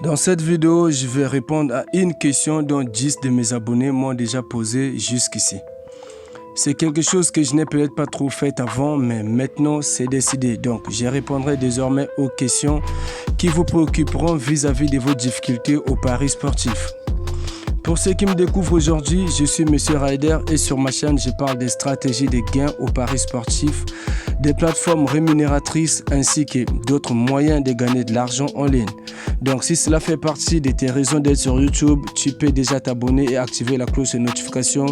Dans cette vidéo, je vais répondre à une question dont 10 de mes abonnés m'ont déjà posé jusqu'ici. C'est quelque chose que je n'ai peut-être pas trop fait avant, mais maintenant c'est décidé. Donc, je répondrai désormais aux questions qui vous préoccuperont vis-à-vis de vos difficultés au paris sportif. Pour ceux qui me découvrent aujourd'hui, je suis Monsieur Ryder et sur ma chaîne, je parle des stratégies de gains au paris sportif, des plateformes rémunératrices ainsi que d'autres moyens de gagner de l'argent en ligne. Donc si cela fait partie de tes raisons d'être sur YouTube, tu peux déjà t'abonner et activer la cloche de notification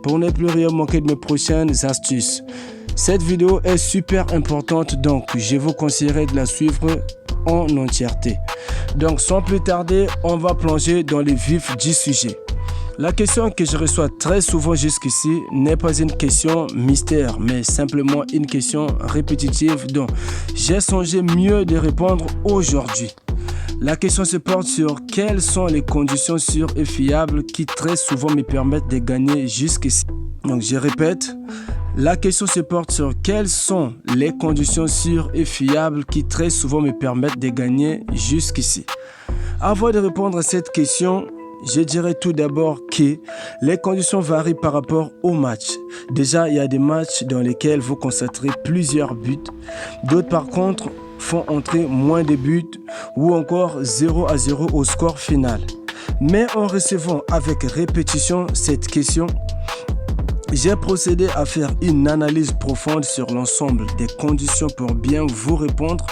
pour ne plus rien manquer de mes prochaines astuces. Cette vidéo est super importante, donc je vous conseillerais de la suivre en entièreté. Donc sans plus tarder, on va plonger dans le vif du sujet. La question que je reçois très souvent jusqu'ici n'est pas une question mystère, mais simplement une question répétitive dont j'ai songé mieux de répondre aujourd'hui. La question se porte sur quelles sont les conditions sûres et fiables qui très souvent me permettent de gagner jusqu'ici. Donc je répète, la question se porte sur quelles sont les conditions sûres et fiables qui très souvent me permettent de gagner jusqu'ici. Avant de répondre à cette question, je dirais tout d'abord que les conditions varient par rapport au match. Déjà, il y a des matchs dans lesquels vous constaterez plusieurs buts. D'autres, par contre, font entrer moins de buts ou encore 0-0 au score final. Mais en recevant avec répétition cette question, j'ai procédé à faire une analyse profonde sur l'ensemble des conditions pour bien vous répondre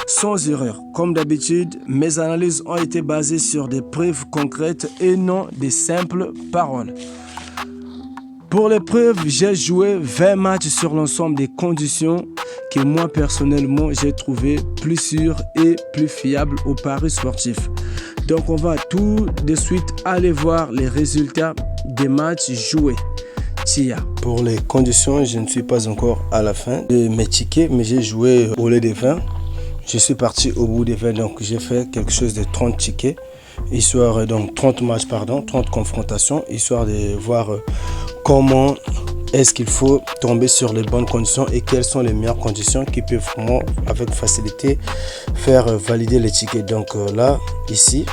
sans erreur. Comme d'habitude, mes analyses ont été basées sur des preuves concrètes et non des simples paroles. Pour les preuves, j'ai joué 20 matchs sur l'ensemble des conditions que moi personnellement j'ai trouvé plus sûres et plus fiables au paris sportif. Donc on va tout de suite aller voir les résultats des matchs joués. Tia. Pour les conditions, je ne suis pas encore à la fin de mes tickets, mais j'ai joué au lieu des 20. Je suis parti au bout des 20, donc j'ai fait quelque chose de 30 tickets, histoire, donc 30 matchs, 30 confrontations, histoire de voir comment est-ce qu'il faut tomber sur les bonnes conditions et quelles sont les meilleures conditions qui peuvent vraiment, avec facilité, faire valider les tickets. Donc là, ici,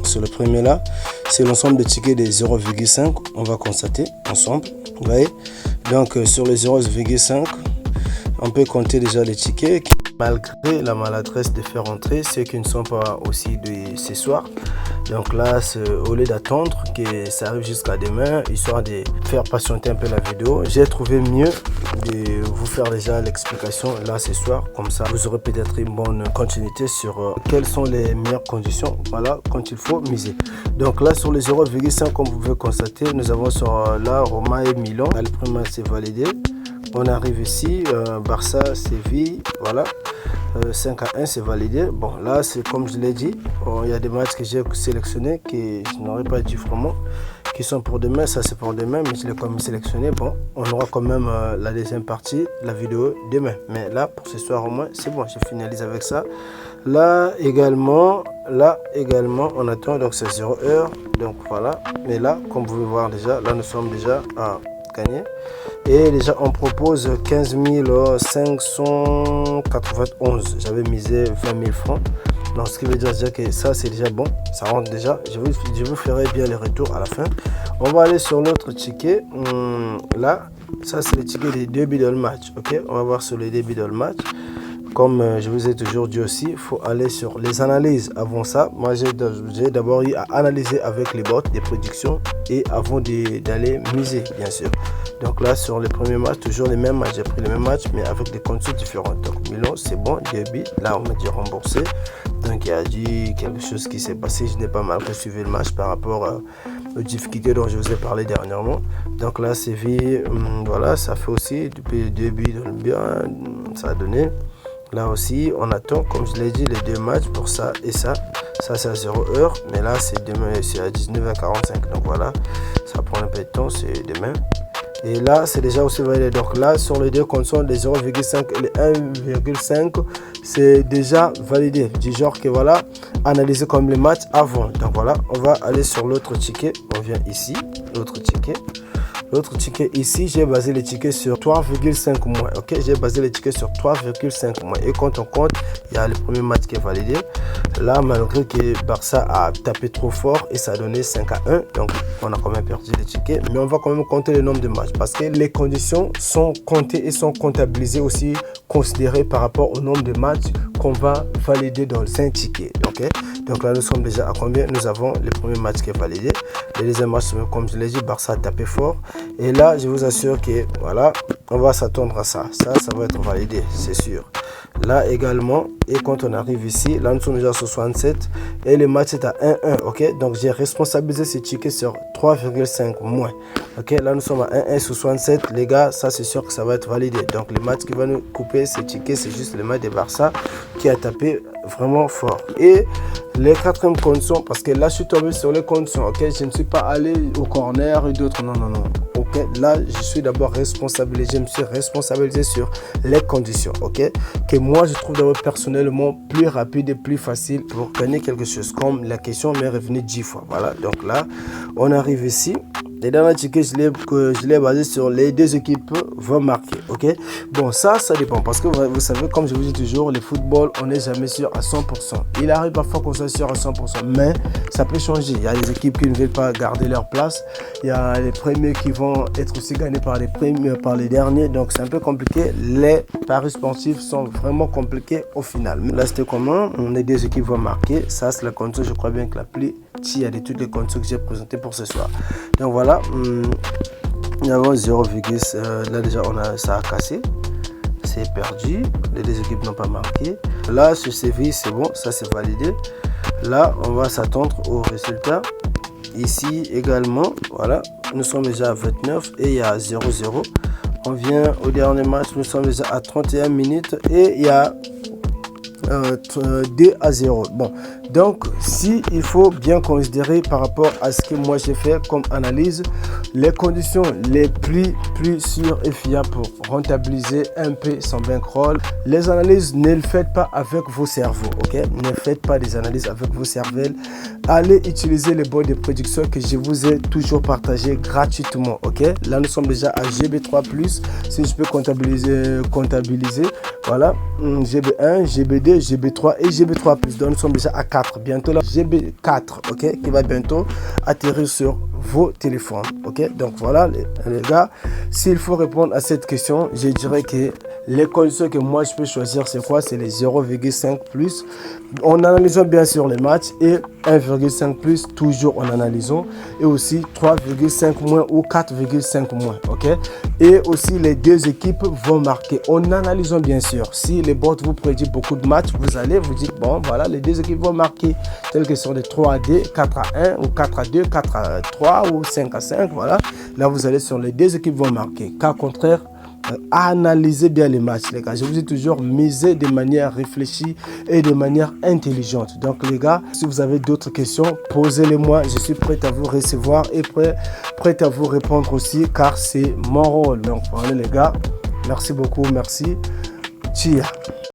sur le premier là, c'est l'ensemble des tickets des 0,5, on va constater ensemble, vous voyez. Donc sur les 0,5, on peut compter déjà les tickets. Malgré la maladresse de faire entrer ceux qui ne sont pas aussi de ce soir. Donc là, au lieu d'attendre que ça arrive jusqu'à demain, histoire de faire patienter un peu la vidéo, j'ai trouvé mieux de vous faire déjà l'explication là ce soir. Comme ça, vous aurez peut-être une bonne continuité sur quelles sont les meilleures conditions. Voilà, quand il faut miser. Donc là, sur les 0,5, comme vous pouvez constater, nous avons sur là Roma et Milan. Là, le premier match c'est validé. On arrive ici, Barça, Séville, voilà, 5-1 c'est validé. Bon là c'est comme je l'ai dit, il y a des matchs que j'ai sélectionnés que je n'aurais pas dit vraiment, qui sont pour demain, ça c'est pour demain, mais je l'ai quand même sélectionné. Bon, on aura quand même la deuxième partie de la vidéo demain, mais là pour ce soir au moins c'est bon, je finalise avec ça. Là également on attend, donc c'est 0 heure, donc voilà, mais là comme vous pouvez voir déjà, là nous sommes déjà à gagner. Et déjà on propose 15 591. J'avais misé 20 000 francs. Donc ce qui veut dire déjà que ça c'est déjà bon. Ça rentre déjà. Je vous ferai bien les retours à la fin. On va aller sur l'autre ticket. Là, ça c'est le ticket des 2 middle match. Ok, on va voir sur les 2 middle match. Comme je vous ai toujours dit aussi, il faut aller sur les analyses avant ça. Moi, j'ai d'abord eu à analyser avec les bots des prédictions et avant d'aller miser, bien sûr. Donc là, sur les premiers matchs, toujours les mêmes matchs. J'ai pris les mêmes matchs, mais avec des conditions différentes. Donc Milan, c'est bon, débit. Là, on m'a dit remboursé. Donc il y a dit quelque chose qui s'est passé. Je n'ai pas mal suivi le match par rapport aux difficultés dont je vous ai parlé dernièrement. Donc là, Séville, voilà, ça fait aussi depuis le début dans le bien, ça a donné. Là aussi, on attend, comme je l'ai dit, les 2 matchs pour ça et ça. Ça, c'est à 0 heure, mais là, c'est demain, c'est à 19h45. Donc voilà, ça prend un peu de temps, c'est demain. Et là, c'est déjà aussi validé. Donc là, sur les 2 conditions, les 0,5 et les 1,5, c'est déjà validé. Du genre que voilà, analyser comme les matchs avant. Donc voilà, on va aller sur l'autre ticket. On vient ici, l'autre ticket. L'autre ticket ici, j'ai basé les tickets sur 3,5 mois. Ok, j'ai basé les tickets sur 3,5 mois. Et quand on compte, il y a le premier match qui est validé. Là, malgré que Barça a tapé trop fort et ça a donné 5-1. Donc, on a quand même perdu les tickets. Mais on va quand même compter le nombre de matchs parce que les conditions sont comptées et sont comptabilisées aussi, considérées par rapport au nombre de matchs qu'on va valider dans 5 tickets. Okay? Donc là, nous sommes déjà à combien? Nous avons le premier match qui est validé. Le deuxième match, comme je l'ai dit, Barça a tapé fort. Et là, je vous assure que voilà, on va s'attendre à ça. Ça va être validé, c'est sûr. Là également, et quand on arrive ici, là nous sommes déjà sur 67 et le match est à 1-1. Ok, donc j'ai responsabilisé ces tickets sur 3,5 moins. Ok, là nous sommes à 1-1 sur 67. Les gars, ça c'est sûr que ça va être validé. Donc le match qui va nous couper ces tickets, c'est juste le match de Barça qui a tapé vraiment fort. Et les quatrièmes conditions, parce que là je suis tombé sur les conditions. Ok, je ne suis pas allé au corner et d'autres. Non. Ok, là je suis d'abord responsabilisé. Je me suis responsabilisé sur les conditions. Ok, que moi je trouve d'abord personnellement plus rapide et plus facile pour gagner quelque chose, comme la question m'est revenue 10 fois. Voilà, donc là on arrive ici. Les derniers tickets, je l'ai basé sur les deux équipes vont marquer. Ok, bon, ça dépend parce que vous savez, comme je vous dis toujours, le football, on n'est jamais sûr à 100%. Il arrive parfois qu'on soit sûr à 100%, mais ça peut changer. Il y a des équipes qui ne veulent pas garder leur place. Il y a les premiers qui vont être aussi gagnés par les premiers, par les derniers. Donc, c'est un peu compliqué. Les paris sportifs sont vraiment compliqués au final. Mais là, c'était comment? Les deux équipes vont marquer. Ça, c'est la condition, je crois bien que la plus tia de toutes les conditions que j'ai présentées pour ce soir. Donc, voilà. Nous avons 0, là déjà ça a cassé, c'est perdu, les deux équipes n'ont pas marqué. Là sur Séville c'est bon, ça c'est validé. Là on va s'attendre au résultat. Ici également, voilà, nous sommes déjà à 29 et il y a 0-0. On vient au dernier match, nous sommes déjà à 31 minutes et il y a 2-0. Bon, donc si il faut bien considérer par rapport à ce que moi j'ai fait comme analyse, les conditions les plus sûres et fiables pour rentabiliser un peu son bankroll. Les analyses, ne le faites pas avec vos cerveaux, ok? Ne faites pas des analyses avec vos cervelles. Allez utiliser les boîtes de prédiction que je vous ai toujours partagé gratuitement, ok? Là nous sommes déjà à GB3+, si je peux comptabiliser, voilà, GB1, GB2, GB3 et GB3+. Donc nous sommes déjà à 4. Bientôt là, GB4, ok, qui va bientôt atterrir sur vos téléphones, ok. Donc voilà les gars, s'il faut répondre à cette question, je dirais que les conditions que moi je peux choisir, c'est quoi? C'est les 0,5 plus en analysant bien sûr les matchs et 1,5 plus toujours en analysant, et aussi 3,5 moins ou 4,5 moins, ok. Et aussi les deux équipes vont marquer en analysant bien sûr. Si les bots vous prédit beaucoup de matchs, vous allez vous dire bon voilà, les deux équipes vont marquer, telles que sur des 3-2, 4-1 ou 4-2, 4-3 ou 5-5, voilà. Là vous allez sur les deux équipes vont marquer. Cas contraire, analysez bien les matchs les gars. Je vous dis toujours, misez de manière réfléchie et de manière intelligente. Donc les gars, si vous avez d'autres questions, posez-les moi. Je suis prêt à vous recevoir et prêt à vous répondre aussi, car c'est mon rôle. Donc voilà les gars, merci beaucoup, merci. Chia.